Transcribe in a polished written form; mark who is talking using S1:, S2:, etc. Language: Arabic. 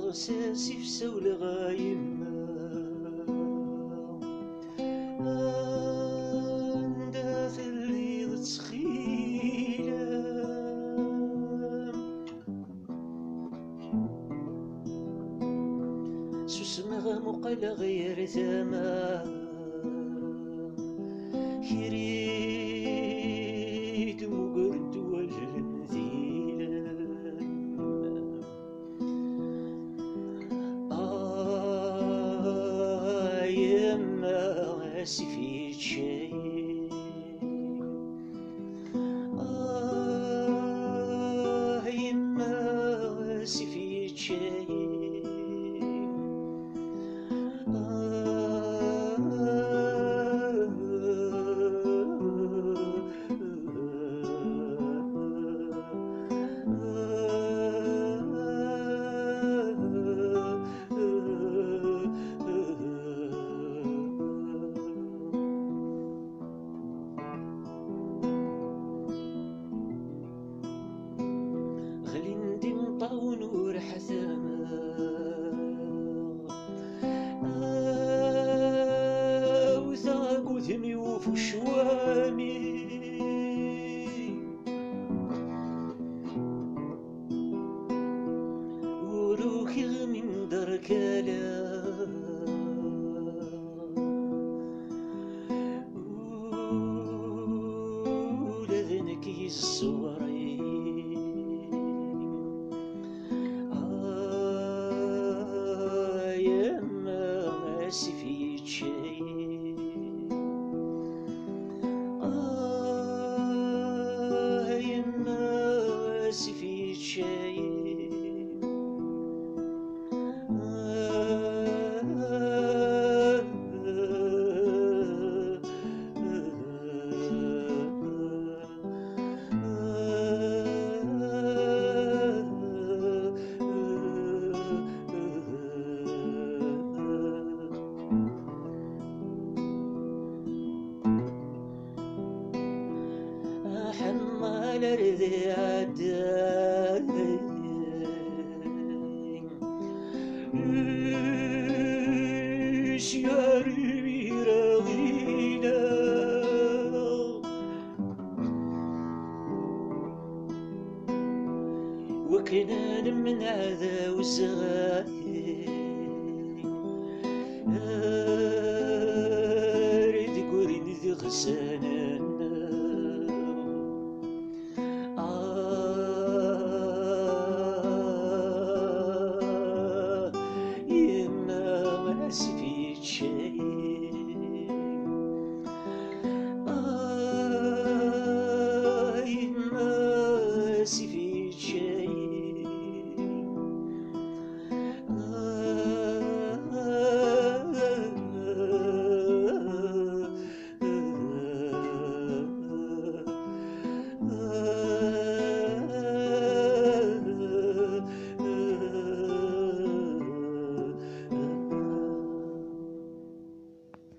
S1: غساسي في سول غايمة عندها اللي تسخيلة سوسمها مقال غير ثما كريت مقرد والمثيلة يما سفيت شي يما سفيت شي ونور حثما وثاق ثمي وفو شوامي وروكي من دركالا ولذنك الصوري سفيت شي يما سفيت شي حمال رذي عداي شياري راغينا وكنا من هذا وزغاي ريد قرين ذي غسانا